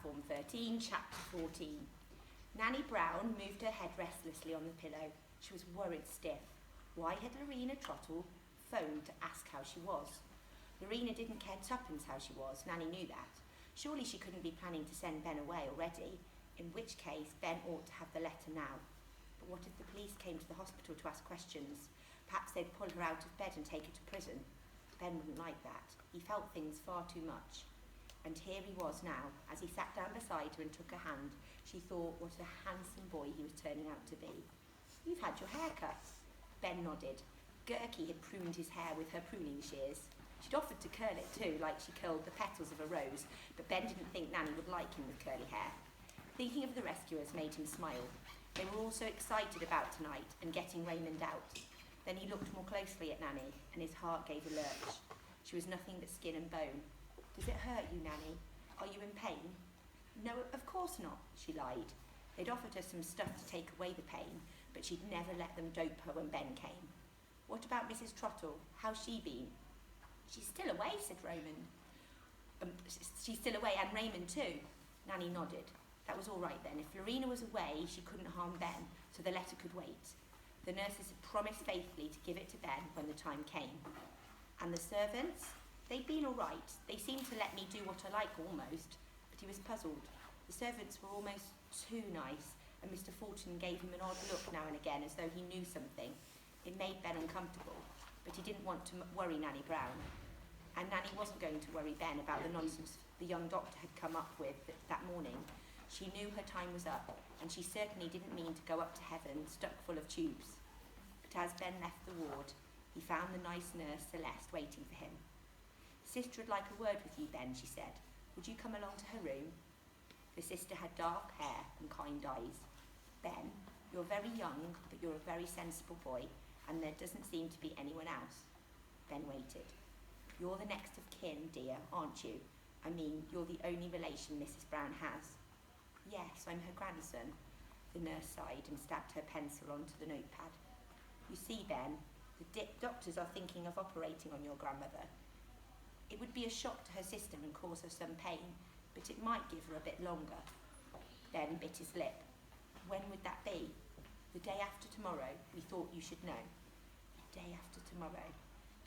Platform 13, Chapter 14. Nanny Brown moved her head restlessly on the pillow. She was worried stiff. Why had Lorena Trottle phoned to ask how she was? Lorena didn't care tuppence how she was, Nanny knew that. Surely she couldn't be planning to send Ben away already, in which case Ben ought to have the letter now. But what if the police came to the hospital to ask questions? Perhaps they'd pull her out of bed and take her to prison. Ben wouldn't like that. He felt things far too much. And here he was now. As he sat down beside her and took her hand, she thought what a handsome boy he was turning out to be. You've had your hair cut. Ben nodded. Gertie had pruned his hair with her pruning shears. She'd offered to curl it too, like she curled the petals of a rose, but Ben didn't think Nanny would like him with curly hair. Thinking of the rescuers made him smile. They were all so excited about tonight and getting Raymond out. Then he looked more closely at Nanny, and his heart gave a lurch. She was nothing but skin and bone. Does it hurt you, Nanny? Are you in pain? No, of course not, she lied. They'd offered her some stuff to take away the pain, but she'd never let them dope her when Ben came. What about Mrs. Trottle? How's she been? She's still away, said Raymond. She's still away, and Raymond too. Nanny nodded. That was all right then. If Lorena was away, she couldn't harm Ben, so the letter could wait. The nurses had promised faithfully to give it to Ben when the time came. And the servants? They'd been all right. They seemed to let me do what I like almost, but he was puzzled. The servants were almost too nice, and Mr. Fulton gave him an odd look now and again as though he knew something. It made Ben uncomfortable, but he didn't want to worry Nanny Brown. And Nanny wasn't going to worry Ben about the nonsense the young doctor had come up with that morning. She knew her time was up, and she certainly didn't mean to go up to heaven stuck full of tubes. But as Ben left the ward, he found the nice nurse Celeste waiting for him. Sister would like a word with you, Ben, she said. Would you come along to her room? The sister had dark hair and kind eyes. Ben, you're very young, but you're a very sensible boy, and there doesn't seem to be anyone else. Ben waited. You're the next of kin, dear, aren't you? I mean, you're the only relation Mrs. Brown has. Yes, I'm her grandson. The nurse sighed and stabbed her pencil onto the notepad. You see, Ben, the doctors are thinking of operating on your grandmother. It would be a shock to her system and cause her some pain, but it might give her a bit longer. Ben bit his lip. When would that be? The day after tomorrow, we thought you should know. The day after tomorrow,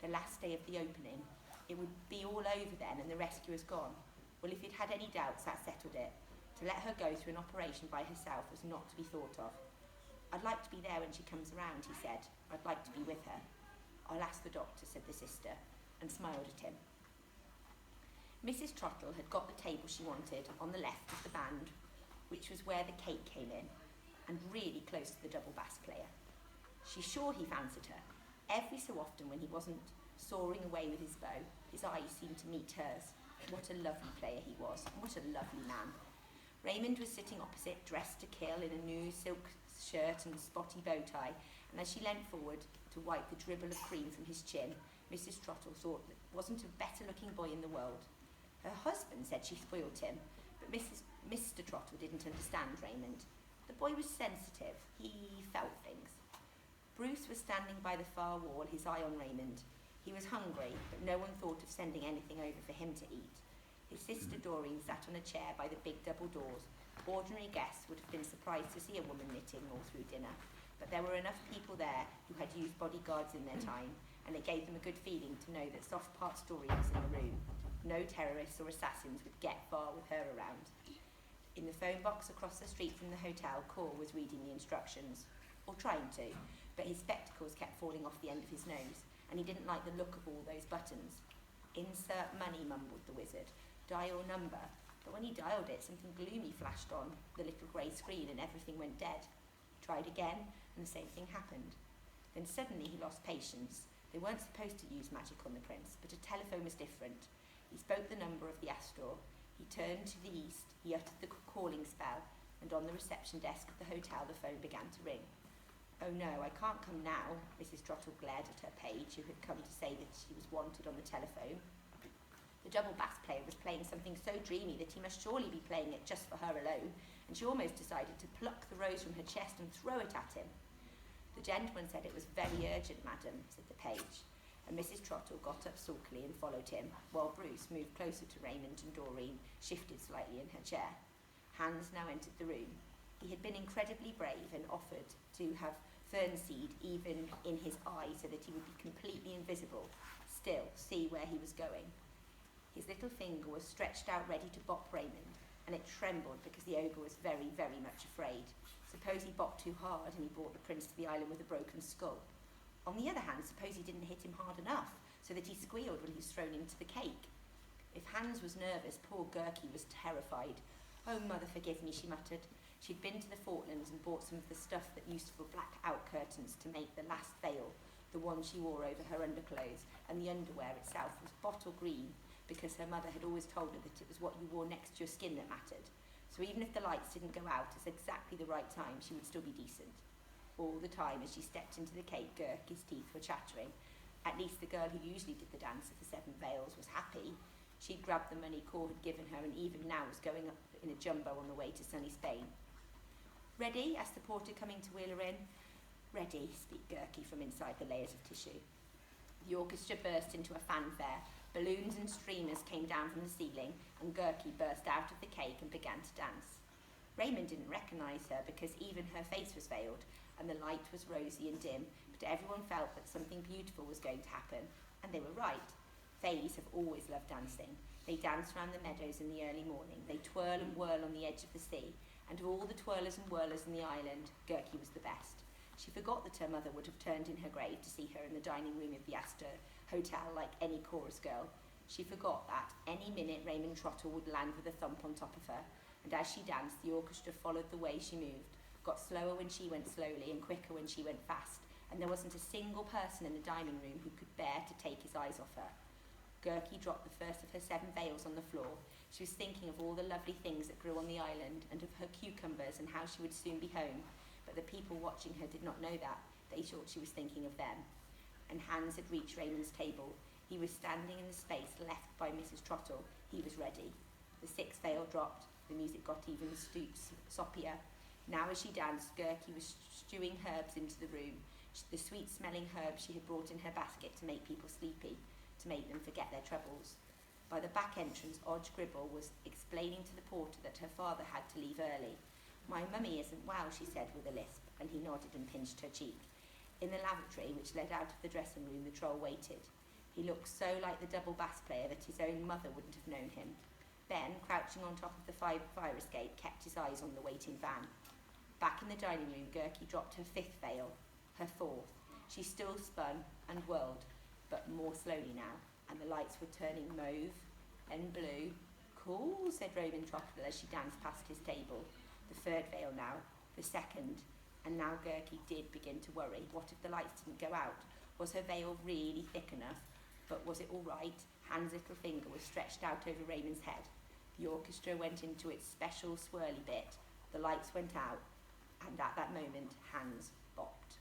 the last day of the opening. It would be all over then and the rescuers gone. Well, if he'd had any doubts, that settled it. To let her go through an operation by herself was not to be thought of. I'd like to be there when she comes around, he said. I'd like to be with her. I'll ask the doctor, said the sister, and smiled at him. Mrs. Trottle had got the table she wanted on the left of the band, which was where the cake came in, and really close to the double bass player. She's sure he fancied her. Every so often when he wasn't soaring away with his bow, his eyes seemed to meet hers. What a lovely player he was, and what a lovely man. Raymond was sitting opposite, dressed to kill in a new silk shirt and spotty bow tie, and as she leant forward to wipe the dribble of cream from his chin, Mrs. Trottle thought that wasn't a better-looking boy in the world. Her husband said she spoilt him, but Mr. Trottle didn't understand Raymond. The boy was sensitive. He felt things. Bruce was standing by the far wall, his eye on Raymond. He was hungry, but no one thought of sending anything over for him to eat. His sister Doreen sat on a chair by the big double doors. Ordinary guests would have been surprised to see a woman knitting all through dinner, but there were enough people there who had used bodyguards in their time, and it gave them a good feeling to know that soft part story was in the room. No terrorists or assassins would get far with her around. In the phone box across the street from the hotel, Cor was reading the instructions, or trying to, but his spectacles kept falling off the end of his nose, and he didn't like the look of all those buttons. Insert money, mumbled the wizard. Dial number. But when he dialed it, something gloomy flashed on the little grey screen and everything went dead. He tried again, and the same thing happened. Then suddenly he lost patience. They weren't supposed to use magic on the prince, but a telephone was different. He spoke the number of the Astor. He turned to the east. He uttered the calling spell, and on the reception desk of the hotel, the phone began to ring. Oh no, I can't come now, Mrs. Trottle glared at her page, who had come to say that she was wanted on the telephone. The double bass player was playing something so dreamy that he must surely be playing it just for her alone, and she almost decided to pluck the rose from her chest and throw it at him. The gentleman said it was very urgent, madam, said the page. and Mrs. Trottle got up sulkily and followed him, while Bruce moved closer to Raymond and Doreen, shifted slightly in her chair. Hans now entered the room. He had been incredibly brave and offered to have fernseed even in his eye so that he would be completely invisible, still see where he was going. His little finger was stretched out ready to bop Raymond, and it trembled because the ogre was very, very much afraid. Suppose he bopped too hard and he brought the prince to the island with a broken skull. On the other hand, suppose he didn't hit him hard enough, so that he squealed when he was thrown into the cake. If Hans was nervous, poor Gerkie was terrified. "Oh, mother, forgive me," she muttered. She'd been to the Fortlands and bought some of the stuff that used for black-out curtains to make the last veil, the one she wore over her underclothes, and the underwear itself was bottle green, because her mother had always told her that it was what you wore next to your skin that mattered. So even if the lights didn't go out at exactly the right time, she would still be decent. All the time as she stepped into the cake, Gerkie's teeth were chattering. At least the girl who usually did the dance of the 7 veils was happy. She'd grabbed the money Cor had given her and even now was going up in a jumbo on the way to sunny Spain. "Ready?" asked the porter, coming to wheel her in. "Ready," squeaked Gerkie from inside the layers of tissue. The orchestra burst into a fanfare. Balloons and streamers came down from the ceiling, and Gerkie burst out of the cake and began to dance. Raymond didn't recognise her because even her face was veiled, and the light was rosy and dim, but everyone felt that something beautiful was going to happen, and they were right. Fays have always loved dancing. They dance round the meadows in the early morning. They twirl and whirl on the edge of the sea, and of all the twirlers and whirlers in the island, Gerkie was the best. She forgot that her mother would have turned in her grave to see her in the dining room of the Astor Hotel like any chorus girl. She forgot that any minute Raymond Trottle would land with a thump on top of her, and as she danced, the orchestra followed the way she moved, got slower when she went slowly and quicker when she went fast, and there wasn't a single person in the dining room who could bear to take his eyes off her. Gerkie dropped the first of her 7 veils on the floor. She was thinking of all the lovely things that grew on the island and of her cucumbers and how she would soon be home, but the people watching her did not know that. They thought she was thinking of them. And Hans had reached Raymond's table. He was standing in the space left by Mrs. Trottle. He was ready. The 6th veil dropped. The music got even soppier. Now as she danced, Gerkie was stewing herbs into the room, the sweet-smelling herbs she had brought in her basket to make people sleepy, to make them forget their troubles. By the back entrance, Odge Gribble was explaining to the porter that her father had to leave early. "My mummy isn't well," she said with a lisp, and he nodded and pinched her cheek. In the lavatory, which led out of the dressing room, the troll waited. He looked so like the double bass player that his own mother wouldn't have known him. Ben, crouching on top of the fire escape, kept his eyes on the waiting van. Back in the dining room, Gerkie dropped her 5th veil, her 4th. She still spun and whirled, but more slowly now, and the lights were turning mauve and blue. "Cool," said Raymond Trottle as she danced past his table. The 3rd veil now, the 2nd, and now Gerkie did begin to worry. What if the lights didn't go out? Was her veil really thick enough? But was it all right? Hans' little finger was stretched out over Raymond's head. The orchestra went into its special swirly bit. The lights went out, and at that moment, Hans bopped.